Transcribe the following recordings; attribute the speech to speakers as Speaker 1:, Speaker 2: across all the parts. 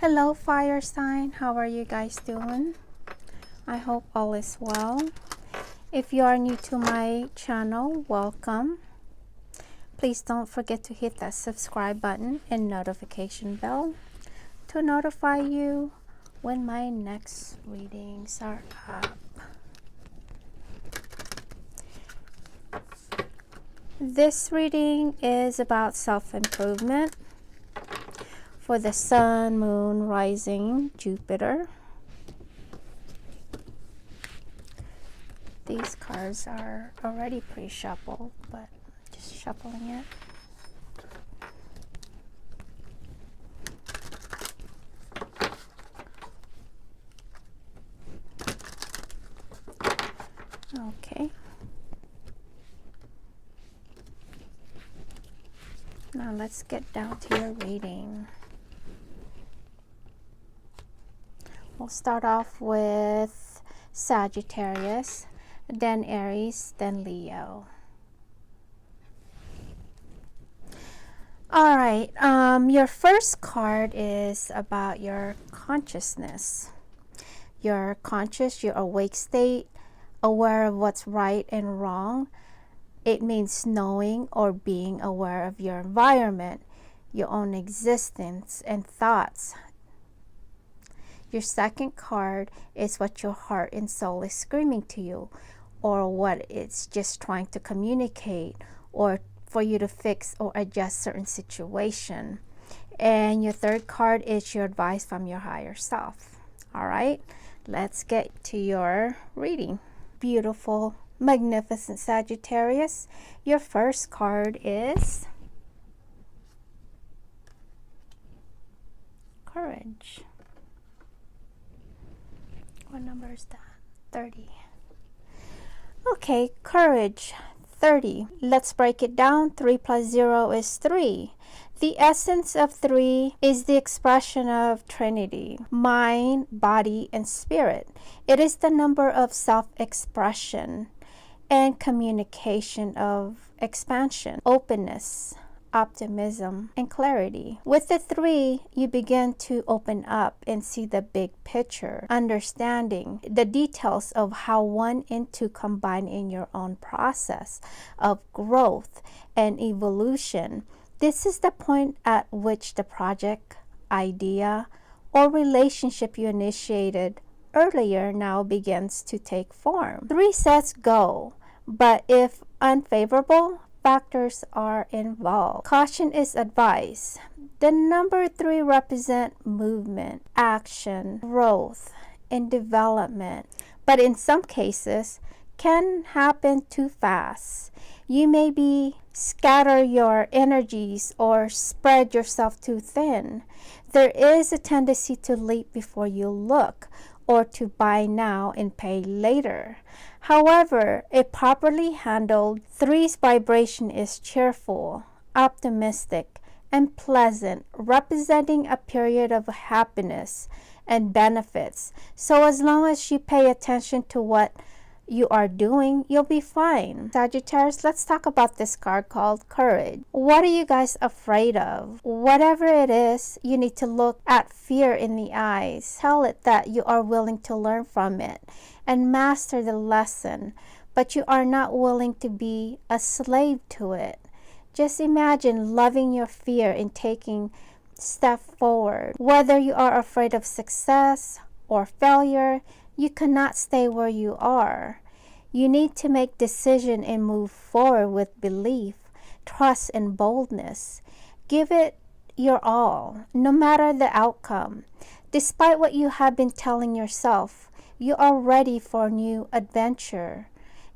Speaker 1: Hello fire sign, how are you guys doing? I hope all is well. If you are new to my channel, welcome. Please don't forget to hit that subscribe button and notification bell to notify you when my next readings are up. This reading is about self-improvement for the sun, moon, rising, Jupiter. These cards are already pre-shuffled, but just shuffling it. Okay. Now let's get down to your reading. We'll start off with Sagittarius, then Aries, then Leo. All right, your first card is about your consciousness. Your conscious, your awake state, aware of what's right and wrong. It means knowing or being aware of your environment, your own existence and thoughts. Your second card is what your heart and soul is screaming to you, or what it's just trying to communicate, or for you to fix or adjust certain situation. And your third card is your advice from your higher self. All right, let's get to your reading. Beautiful, magnificent Sagittarius, your first card is Courage. What number is that? 30. Okay, Courage, 30. Let's break it down. 3 plus 0 is 3. The essence of 3 is the expression of Trinity, mind, body, and spirit. It is the number of self-expression and communication, of expansion, openness, optimism, and clarity. With the 3, you begin to open up and see the big picture, understanding the details of how 1 and 2 combine in your own process of growth and evolution. This is the point at which the project, idea, or relationship you initiated earlier now begins to take form. 3 says go, but if unfavorable factors are involved, caution is advised. The number 3 represent movement, action, growth, and development, but in some cases can happen too fast. You may be scatter your energies or spread yourself too thin. There is a tendency to leap before you look, or to buy now and pay later. However, a properly handled 3's vibration is cheerful, optimistic, and pleasant, representing a period of happiness and benefits. So as long as you pay attention to what you are doing, you'll be fine. Sagittarius, let's talk about this card called Courage. What are you guys afraid of? Whatever it is, you need to look at fear in the eyes. Tell it that you are willing to learn from it and master the lesson, but you are not willing to be a slave to it. Just imagine loving your fear and taking step forward. Whether you are afraid of success or failure, you cannot stay where you are. You need to make decision and move forward with belief, trust, and boldness. Give it your all, no matter the outcome. Despite what you have been telling yourself, you are ready for a new adventure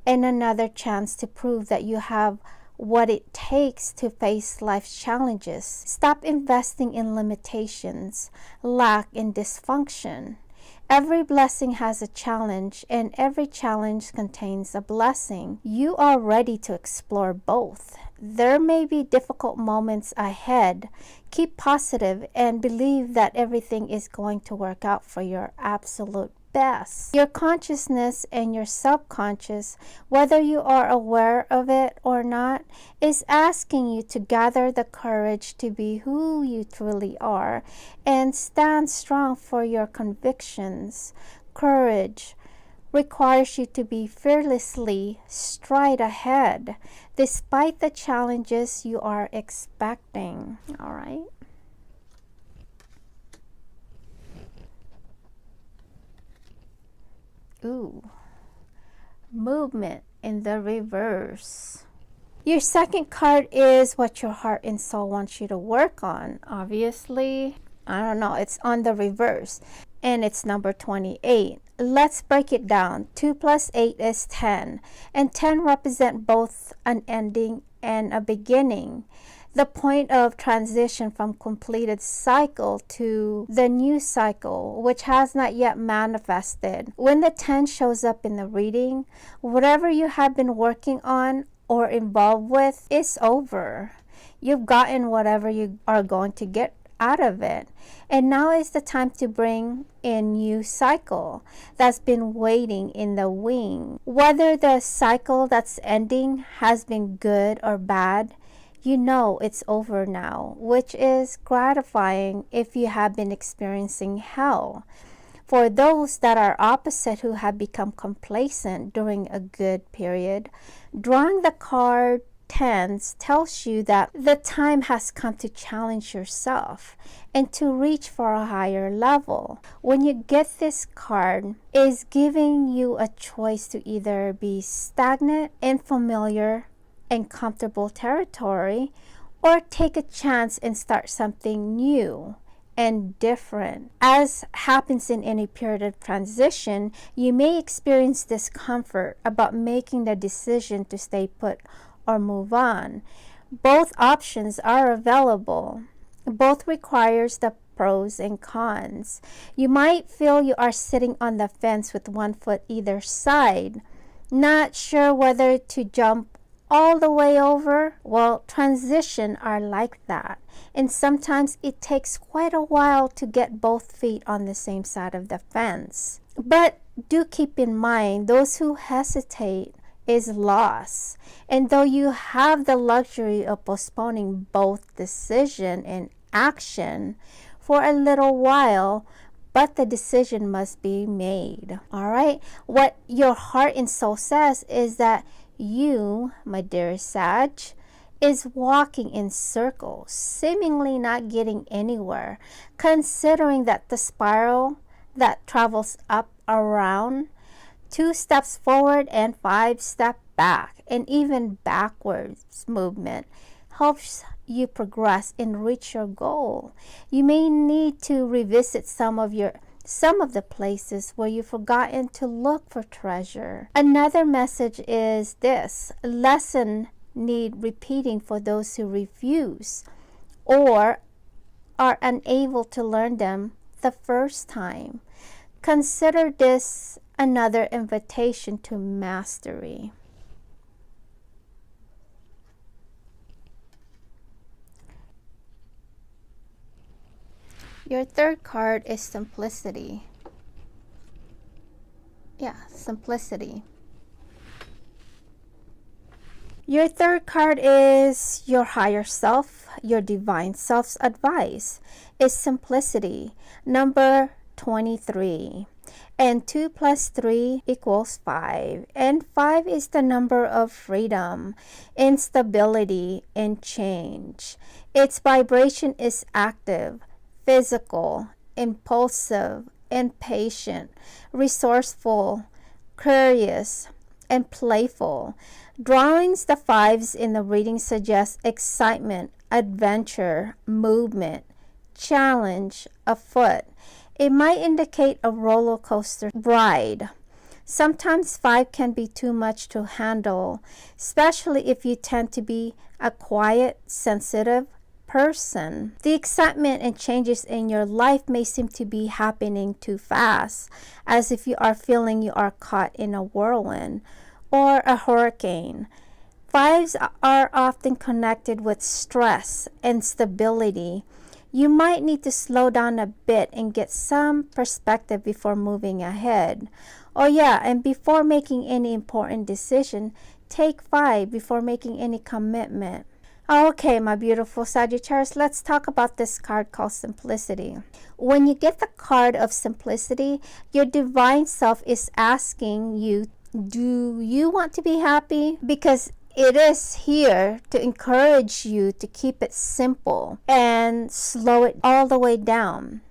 Speaker 1: and another chance to prove that you have what it takes to face life's challenges. Stop investing in limitations, lack, and dysfunction. Every blessing has a challenge, and every challenge contains a blessing. You are ready to explore both. There may be difficult moments ahead. Keep positive and believe that everything is going to work out for your absolute best. Your consciousness and your subconscious, whether you are aware of it or not, is asking you to gather the courage to be who you truly are and stand strong for your convictions. Courage requires you to be fearlessly stride ahead despite the challenges you are expecting. All right. Ooh, movement in the reverse. Your second card is what your heart and soul wants you to work on. Obviously, I don't know, it's on the reverse, and it's number 28. Let's break it down. 2 plus 8 is 10, and 10 represent both an ending and a beginning. The point of transition from completed cycle to the new cycle, which has not yet manifested. When the 10 shows up in the reading, whatever you have been working on or involved with is over. You've gotten whatever you are going to get out of it. And now is the time to bring in new cycle that's been waiting in the wing. Whether the cycle that's ending has been good or bad, you know it's over now, which is gratifying if you have been experiencing hell. For those that are opposite who have become complacent during a good period, drawing the card tens tells you that the time has come to challenge yourself and to reach for a higher level. When you get this card, is giving you a choice to either be stagnant and familiar and comfortable territory, or take a chance and start something new and different. As happens in any period of transition, you may experience discomfort about making the decision to stay put or move on. Both options are available. Both requires the pros and cons. You might feel you are sitting on the fence with one foot either side, not sure whether to jump all the way over. Well, transition are like that, and sometimes it takes quite a while to get both feet on the same side of the fence. But do keep in mind, those who hesitate is loss, and though you have the luxury of postponing both decision and action for a little while, but the decision must be made. All right, what your heart and soul says is that you, my dear Sag, is walking in circles, seemingly not getting anywhere, considering that the spiral that travels up around 2 steps forward and 5 steps back, and even backwards movement helps you progress and reach your goal. You may need to revisit some of the places where you've forgotten to look for treasure. Another message is this: lesson need repeating for those who refuse or are unable to learn them the first time. Consider this another invitation to mastery. Your third card is simplicity. Yeah, simplicity. Your third card is your higher self, your divine self's advice is simplicity, number 23. And 2 plus 3 equals 5. And 5 is the number of freedom, instability, and change. Its vibration is active, physical, impulsive, impatient, resourceful, curious, and playful. Drawings the 5s in the reading suggest excitement, adventure, movement, challenge afoot. It might indicate a roller coaster ride. Sometimes 5 can be too much to handle, especially if you tend to be a quiet, sensitive person. The excitement and changes in your life may seem to be happening too fast, as if you are feeling you are caught in a whirlwind or a hurricane. 5s are often connected with stress and stability. You might need to slow down a bit and get some perspective before moving ahead. Oh yeah, and before making any important decision, take 5 before making any commitment. Okay, my beautiful Sagittarius, let's talk about this card called Simplicity. When you get the card of Simplicity, your divine self is asking you, do you want to be happy? Because it is here to encourage you to keep it simple and slow it all the way down.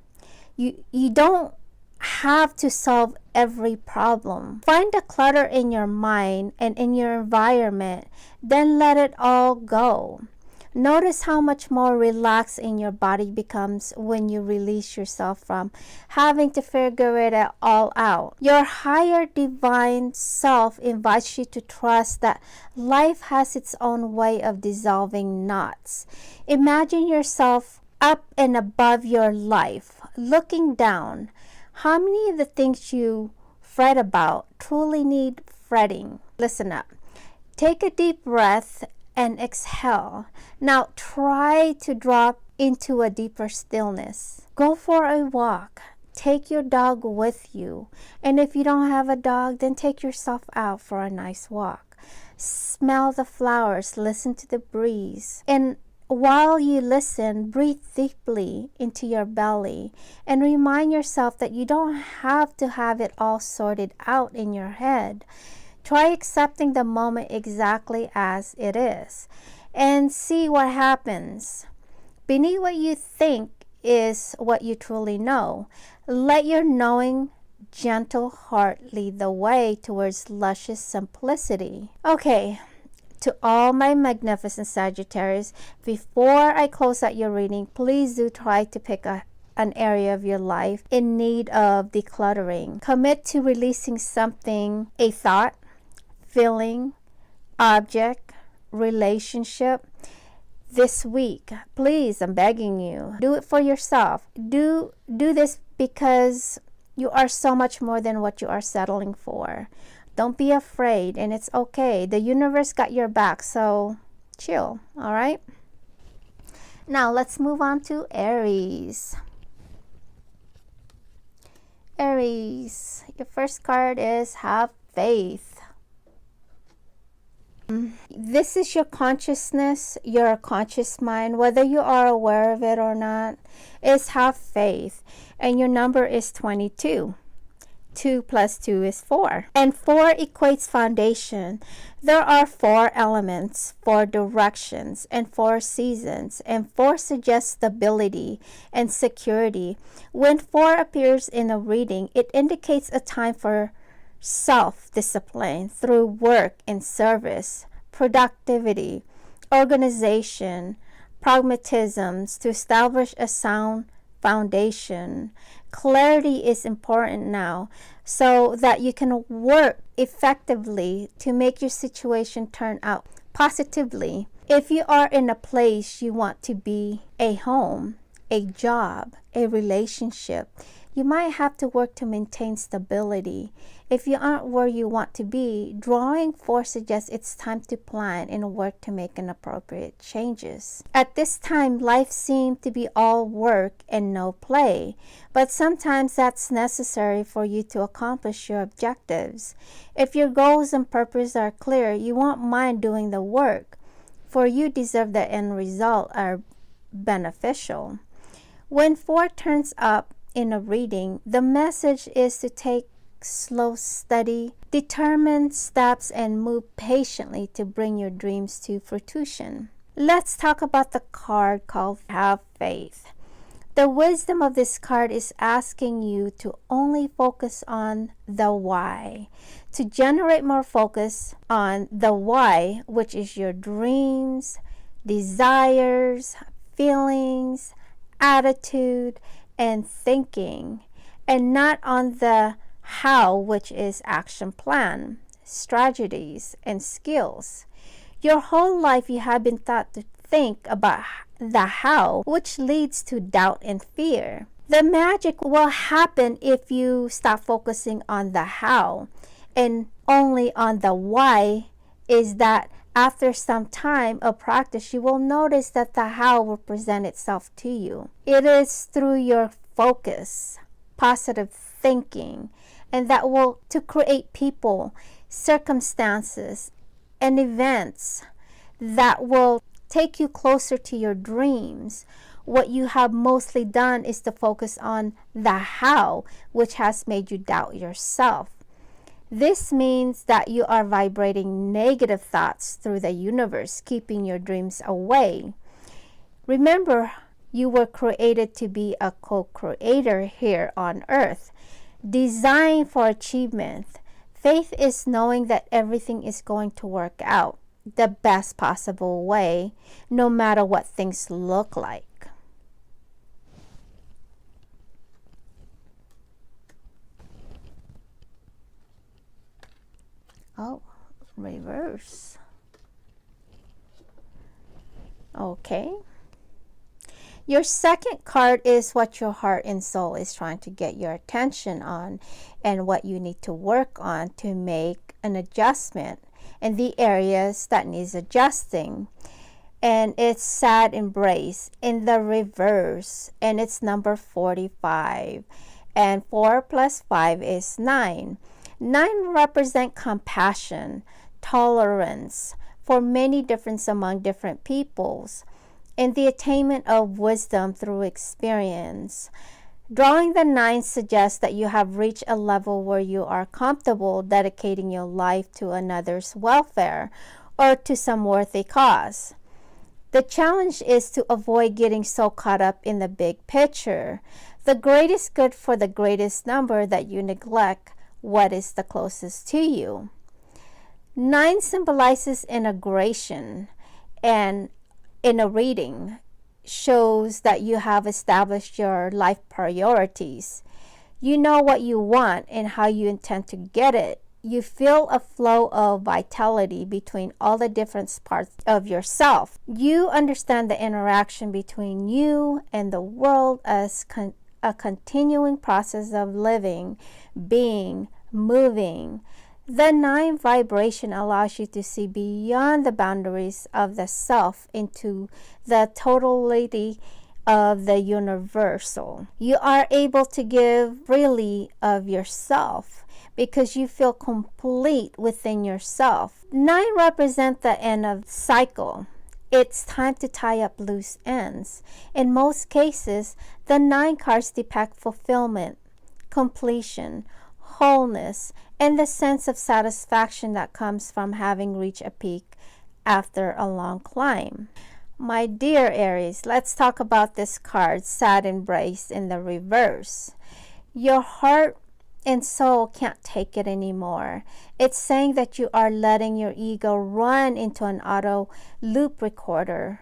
Speaker 1: You don't have to solve every problem. Find the clutter in your mind and in your environment, then let it all go. Notice how much more relaxed in your body becomes when you release yourself from having to figure it all out. Your higher divine self invites you to trust that life has its own way of dissolving knots. Imagine yourself up and above your life, looking down. How many of the things you fret about truly need fretting? Listen up. Take a deep breath and exhale. Now try to drop into a deeper stillness. Go for a walk. Take your dog with you. And if you don't have a dog, then take yourself out for a nice walk. Smell the flowers, listen to the breeze. And while you listen, breathe deeply into your belly and remind yourself that you don't have to have it all sorted out in your head. Try accepting the moment exactly as it is and see what happens. Beneath what you think is what you truly know. Let your knowing, gentle heart lead the way towards luscious simplicity. Okay, to all my magnificent Sagittarius, before I close out your reading, please do try to pick an area of your life in need of decluttering. Commit to releasing something, a thought, feeling, object, relationship this week. Please, I'm begging you, do it for yourself. Do this because you are so much more than what you are settling for. Don't be afraid, and it's okay. The universe got your back, so chill, all right? Now, let's move on to Aries. Aries, your first card is Have Faith. This is your consciousness, your conscious mind, whether you are aware of it or not, is have faith. And your number is 22. 2 plus 2 is 4. And 4 equates foundation. There are 4 elements, 4 directions, and 4 seasons. And 4 suggests stability and security. When 4 appears in a reading, it indicates a time for self-discipline through work and service, productivity, organization, pragmatisms to establish a sound foundation. Clarity is important now so that you can work effectively to make your situation turn out positively. If you are in a place you want to be, a home, a job, a relationship, you might have to work to maintain stability. If you aren't where you want to be, drawing 4 suggests it's time to plan and work to make an appropriate changes. At this time, life seemed to be all work and no play, but sometimes that's necessary for you to accomplish your objectives. If your goals and purpose are clear, you won't mind doing the work, for you deserve the end result are beneficial. When 4 turns up in a reading, the message is to take slow, steady, determined steps and move patiently to bring your dreams to fruition. Let's talk about the card called Have Faith. The wisdom of this card is asking you to only focus on the why, to generate more focus on the why, which is your dreams, desires, feelings, attitude, and thinking, and not on the how, which is action plan, strategies, and skills. Your whole life you have been taught to think about the how, which leads to doubt and fear. The magic will happen if you stop focusing on the how and only on the why, is that After some time of practice, you will notice that the how will present itself to you. It is through your focus, positive thinking, and that will to create people, circumstances, and events that will take you closer to your dreams. What you have mostly done is to focus on the how, which has made you doubt yourself. This means that you are vibrating negative thoughts through the universe, keeping your dreams away. Remember, you were created to be a co-creator here on earth, designed for achievement. Faith is knowing that everything is going to work out the best possible way, no matter what things look like. Oh, reverse. Okay. Your second card is what your heart and soul is trying to get your attention on and what you need to work on to make an adjustment in the areas that needs adjusting. And it's sad embrace in the reverse, and it's number 45. And 4 plus 5 is 9. 9 represent compassion, tolerance for many differences among different peoples, and the attainment of wisdom through experience. Drawing the 9 suggests that you have reached a level where you are comfortable dedicating your life to another's welfare or to some worthy cause. The challenge is to avoid getting so caught up in the big picture, the greatest good for the greatest number, that you neglect what is the closest to you. 9 symbolizes integration, and in a reading shows that you have established your life priorities. You know what you want and how you intend to get it. You feel a flow of vitality between all the different parts of yourself. You understand the interaction between you and the world as a continuing process of living, being, moving. The 9 vibration allows you to see beyond the boundaries of the self into the totality of the universal. You are able to give freely of yourself because you feel complete within yourself. 9 represent the end of the cycle. It's time to tie up loose ends. In most cases, the 9 cards depict fulfillment, completion, wholeness, and the sense of satisfaction that comes from having reached a peak after a long climb. My dear Aries, let's talk about this card, Sad Embrace, in the reverse. Your heart and soul can't take it anymore. It's saying that you are letting your ego run into an auto loop recorder.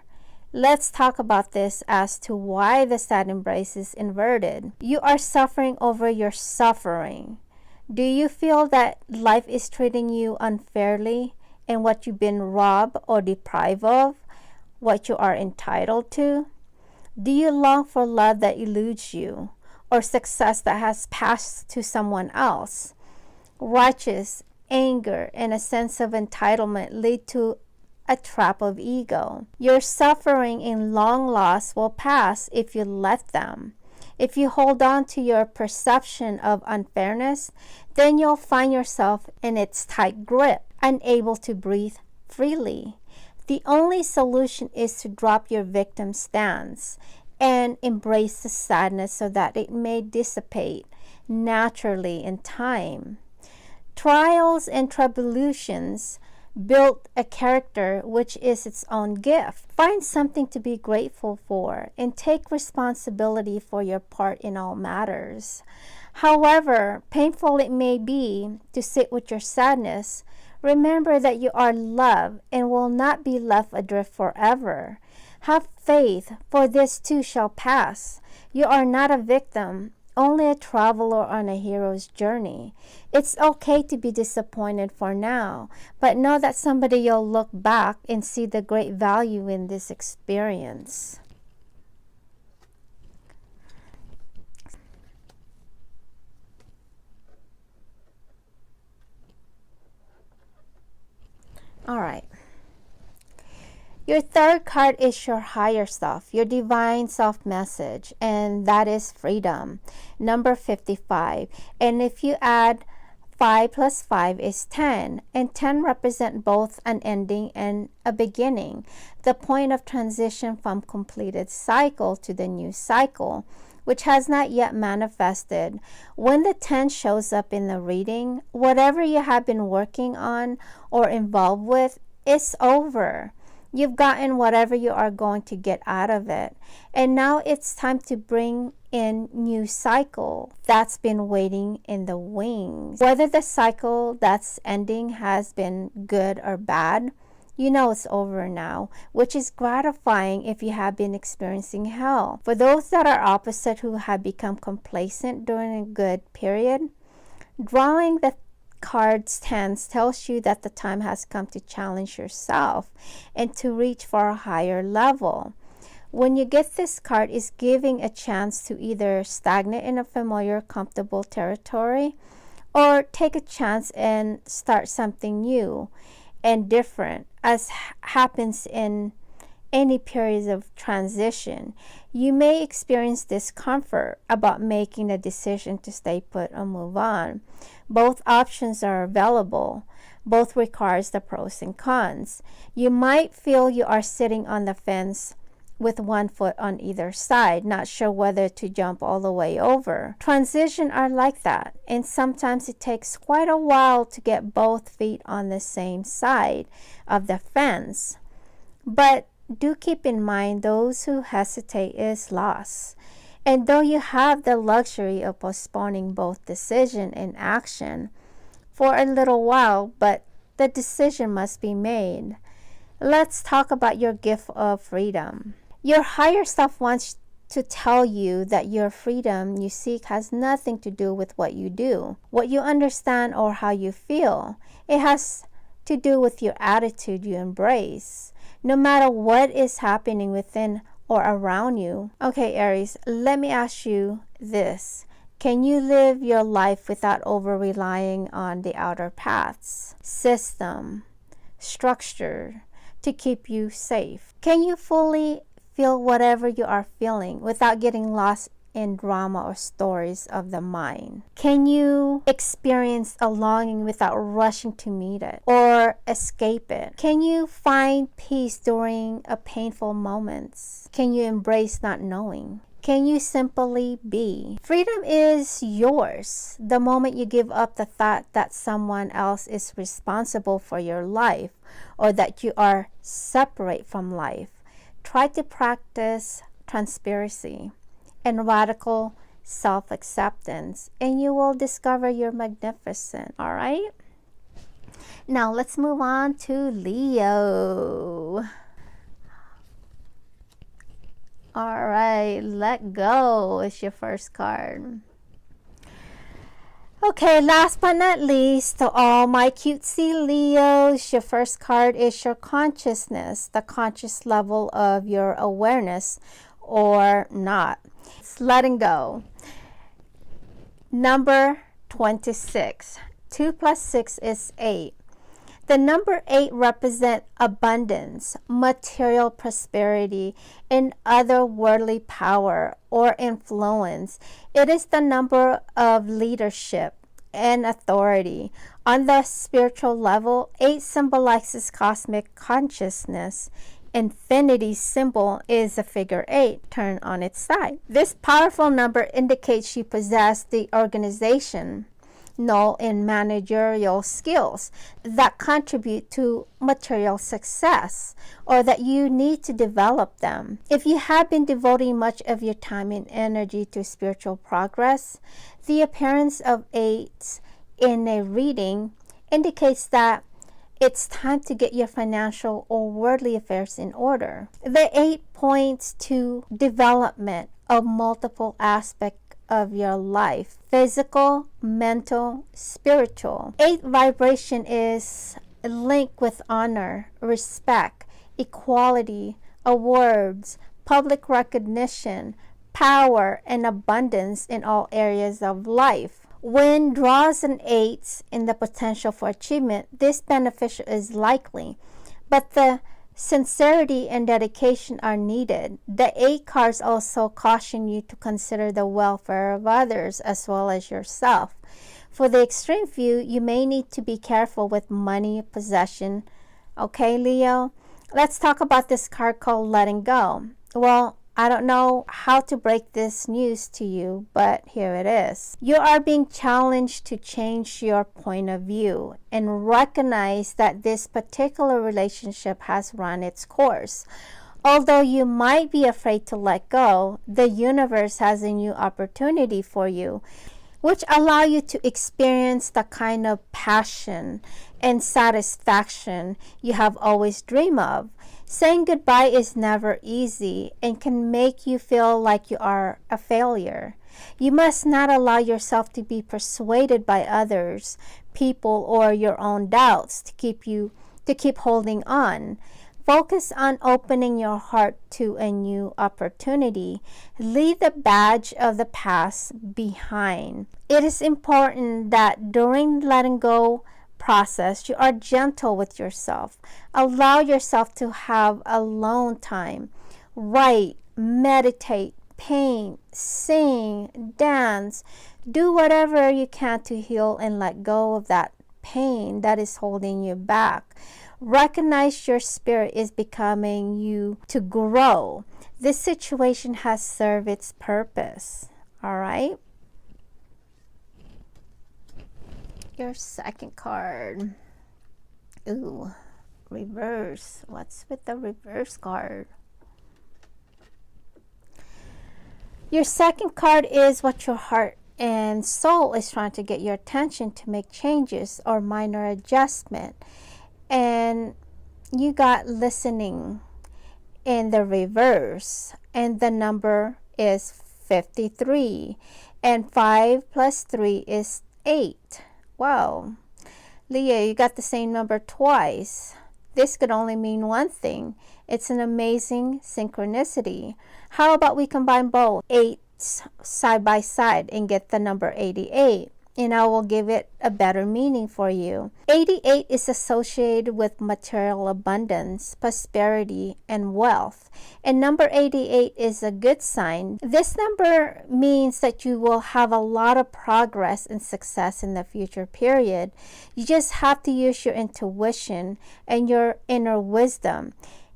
Speaker 1: Let's talk about this as to why the sad embrace is inverted. You are suffering over your suffering. Do you feel that life is treating you unfairly and what you've been robbed or deprived of, what you are entitled to? Do you long for love that eludes you, or success that has passed to someone else? Righteous anger and a sense of entitlement lead to a trap of ego. Your suffering and long loss will pass if you let them. If you hold on to your perception of unfairness, then you'll find yourself in its tight grip, unable to breathe freely. The only solution is to drop your victim stance and embrace the sadness so that it may dissipate naturally in time. Trials and tribulations build a character which is its own gift. Find something to be grateful for and take responsibility for your part in all matters. However painful it may be to sit with your sadness, remember that you are loved and will not be left adrift forever. Have faith, for this too shall pass. You are not a victim, only a traveler on a hero's journey. It's okay to be disappointed for now, but know that someday you'll look back and see the great value in this experience. All right. Your third card is your higher self, your divine self message, and that is freedom. Number 55. And if you add 5 plus 5 is 10, and 10 represent both an ending and a beginning, the point of transition from completed cycle to the new cycle, which has not yet manifested. When the 10 shows up in the reading, whatever you have been working on or involved with is over. You've gotten whatever you are going to get out of it. And now it's time to bring in new cycle that's been waiting in the wings. Whether the cycle that's ending has been good or bad, you know it's over now, which is gratifying if you have been experiencing hell. For those that are opposite who have become complacent during a good period, drawing the cards 10 tells you that the time has come to challenge yourself and to reach for a higher level. When you get this card, it's giving a chance to either stagnate in a familiar, comfortable territory or take a chance and start something new and different, as happens in any periods of transition. You may experience discomfort about making a decision to stay put or move on. Both options are available. Both requires the pros and cons. You might feel you are sitting on the fence with one foot on either side, not sure whether to jump all the way over. Transitions are like that, and sometimes it takes quite a while to get both feet on the same side of the fence. But do keep in mind, those who hesitate is lost. And though you have the luxury of postponing both decision and action for a little while, but the decision must be made. Let's talk about your gift of freedom. Your higher self wants to tell you that your freedom you seek has nothing to do with what you do, what you understand, or how you feel. It has to do with your attitude you embrace, no matter what is happening within or around you. Okay, Aries, let me ask you this. Can you live your life without over-relying on the outer paths, system, structure to keep you safe? Can you fully feel whatever you are feeling without getting lost in drama or stories of the mind? Can you experience a longing without rushing to meet it or escape it? Can you find peace during a painful moments? Can you embrace not knowing? Can you simply be? Freedom is yours the moment you give up the thought that someone else is responsible for your life or that you are separate from life. Try to practice transparency and radical self-acceptance, and you will discover you're magnificent. All right, now let's move on to Leo. All right, let go is your first card. Okay, last but not least, to all my cutesy Leos, your first card is your consciousness, the conscious level of your awareness or not. It's letting go. Number 26. 2 plus 6 is 8. The number 8 represents abundance, material prosperity, and other worldly power or influence. It is the number of leadership and authority. On the spiritual level, 8 symbolizes cosmic consciousness. Infinity symbol is a figure 8 turned on its side. This powerful number indicates you possess the organization, and managerial skills that contribute to material success, or that you need to develop them. If you have been devoting much of your time and energy to spiritual progress, the appearance of 8 in a reading indicates that it's time to get your financial or worldly affairs in order. The 8 points to development of multiple aspects of your life: physical, mental, spiritual. 8 vibration is linked with honor, respect, equality, awards, public recognition, power, and abundance in all areas of life. When draws an 8 in the potential for achievement, this beneficial is likely, but the Sincerity and dedication are needed. The 8 cards also caution you to consider the welfare of others as well as yourself. For the extreme view, you may need to be careful with money, possession. Okay, Leo? Let's talk about this card called letting go. Well, I don't know how to break this news to you, but here it is. You are being challenged to change your point of view and recognize that this particular relationship has run its course. Although you might be afraid to let go, the universe has a new opportunity for you, which allow you to experience the kind of passion and satisfaction you have always dreamed of. Saying goodbye is never easy and can make you feel like you are a failure. You must not allow yourself to be persuaded by others, people, or your own doubts to keep holding on. Focus on opening your heart to a new opportunity. Leave the baggage of the past behind. It is important that during letting go process, you are gentle with yourself. Allow yourself to have alone time. Write, meditate, paint, sing, dance. Do whatever you can to heal and let go of that pain that is holding you back. Recognize your spirit is becoming you to grow. This situation has served its purpose. All right. Your second card. Ooh, reverse. What's with the reverse card? Your second card is what your heart and soul is trying to get your attention to make changes or minor adjustment. And you got listening in the reverse, and the number is 53, and 5 plus 3 is 8. Wow, Leo, you got the same number twice. This could only mean one thing. It's an amazing synchronicity. How about we combine both 8s side by side and get the number 88? And I will give it a better meaning for you. 88 is associated with material abundance, prosperity, and wealth. And number 88 is a good sign. This number means that you will have a lot of progress and success in the future period. You just have to use your intuition and your inner wisdom.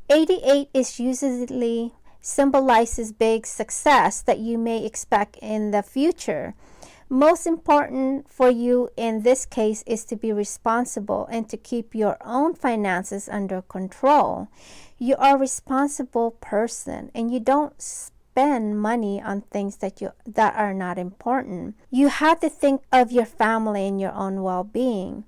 Speaker 1: 88 is usually symbolizes big success that you may expect in the future. Most important for you in this case is to be responsible and to keep your own finances under control. You are a responsible person and you don't spend money on things that are not important. You have to think of your family and your own well-being.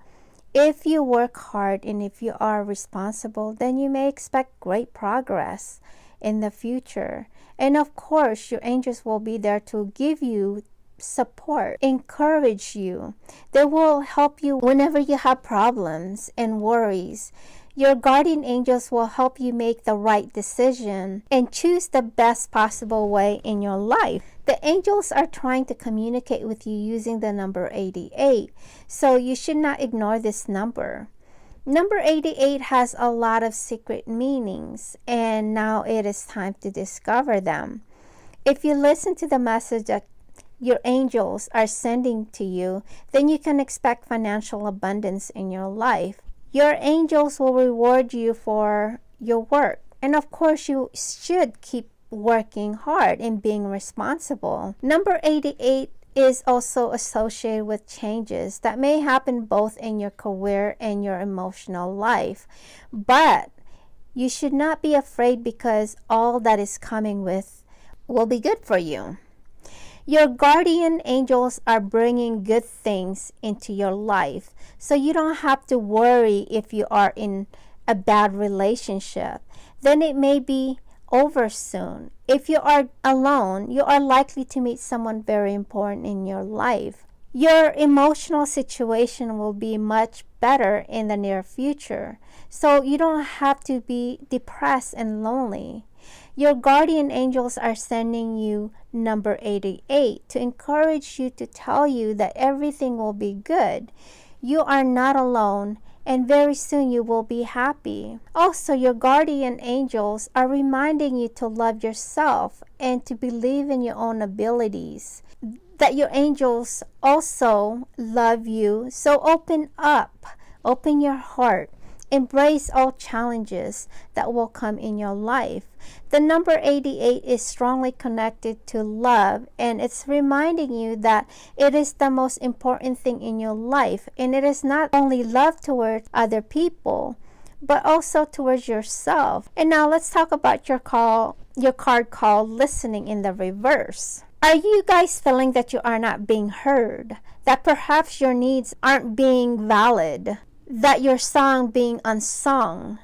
Speaker 1: If you work hard and if you are responsible, then you may expect great progress in the future. And of course, your angels will be there to give you support, encourage you. They will help you whenever you have problems and worries. Your guardian angels will help you make the right decision and choose the best possible way in your life. The angels are trying to communicate with you using the number 88, so you should not ignore this number. Number 88 has a lot of secret meanings, and now it is time to discover them. If you listen to the message that your angels are sending to you, then you can expect financial abundance in your life. Your angels will reward you for your work. And of course, you should keep working hard and being responsible. Number 88 is also associated with changes that may happen both in your career and your emotional life. But you should not be afraid because all that is coming with will be good for you. Your guardian angels are bringing good things into your life, so you don't have to worry if you are in a bad relationship. Then it may be over soon. If you are alone, you are likely to meet someone very important in your life. Your emotional situation will be much better in the near future, so you don't have to be depressed and lonely. Your guardian angels are sending you number 88 to encourage you, to tell you that everything will be good. You are not alone and very soon you will be happy. Also, your guardian angels are reminding you to love yourself and to believe in your own abilities. That your angels also love you. So open up, open your heart, embrace all challenges that will come in your life. The number 88 is strongly connected to love, and it's reminding you that it is the most important thing in your life, and it is not only love towards other people but also towards yourself. And now let's talk about your card called listening in the reverse. Are you guys feeling that you are not being heard? That perhaps your needs aren't being valid? That your song being unsung?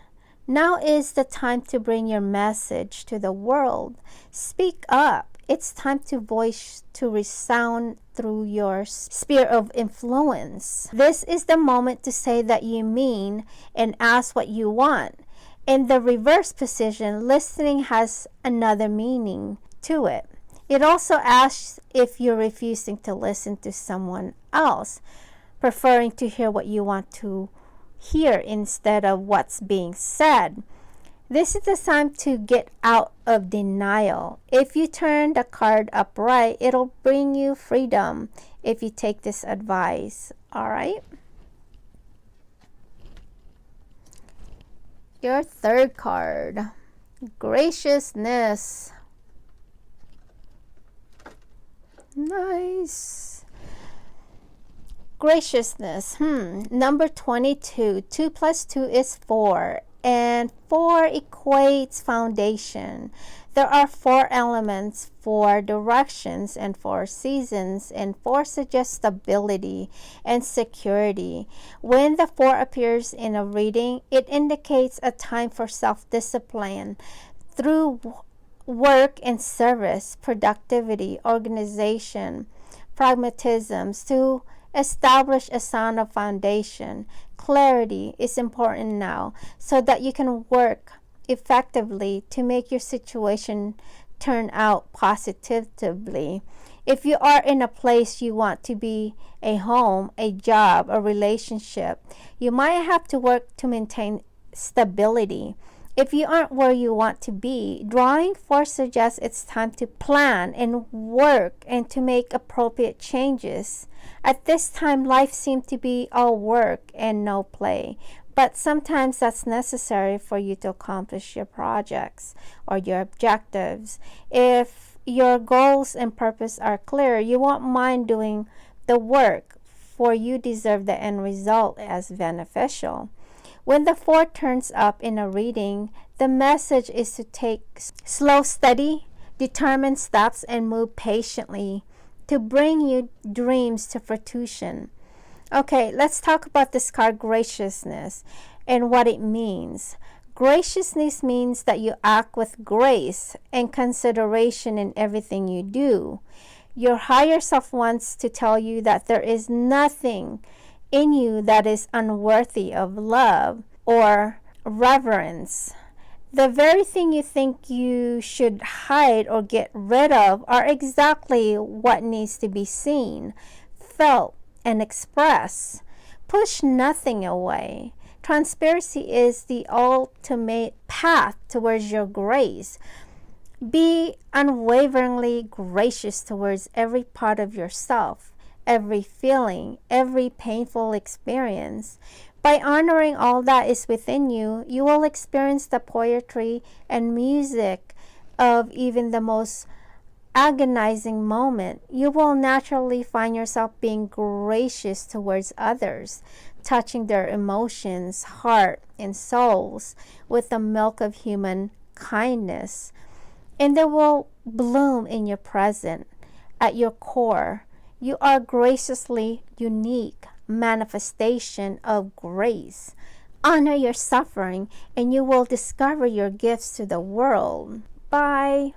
Speaker 1: Now is the time to bring your message to the world. Speak up. It's time to voice to resound through your sphere of influence. This is the moment to say that you mean and ask what you want. In the reverse position, listening has another meaning to it. It also asks if you're refusing to listen to someone else, preferring to hear what you want to hear instead of what's being said. This is the time to get out of denial. If you turn the card upright, it'll bring you freedom if you take this advice. All right? Your third card, graciousness. Nice. Graciousness. Number 22. 2 plus 2 is 4. And 4 equates foundation. There are 4 elements, 4 directions, and 4 seasons, and 4 suggests stability and security. When the 4 appears in a reading, it indicates a time for self-discipline through work and service, productivity, organization, pragmatism, to establish a sound foundation. Clarity is important now so that you can work effectively to make your situation turn out positively. If you are in a place you want to be, a home, a job, a relationship, you might have to work to maintain stability. If you aren't where you want to be, drawing 4 suggests it's time to plan and work and to make appropriate changes. At this time, life seems to be all work and no play, but sometimes that's necessary for you to accomplish your projects or your objectives. If your goals and purpose are clear, you won't mind doing the work, for you deserve the end result as beneficial. When the 4 turns up in a reading, the message is to take slow, steady, determined steps and move patiently to bring your dreams to fruition. Okay, let's talk about this card, graciousness, and what it means. Graciousness means that you act with grace and consideration in everything you do. Your higher self wants to tell you that there is nothing in you that is unworthy of love or reverence. The very thing you think you should hide or get rid of are exactly what needs to be seen, felt, and expressed. Push nothing away. Transparency is the ultimate path towards your grace. Be unwaveringly gracious towards every part of yourself, every feeling, every painful experience. By honoring all that is within you, you will experience the poetry and music of even the most agonizing moment. You will naturally find yourself being gracious towards others, touching their emotions, heart, and souls with the milk of human kindness. And they will bloom in your present. At your core, you are graciously unique manifestation of grace. Honor your suffering and you will discover your gifts to the world. Bye.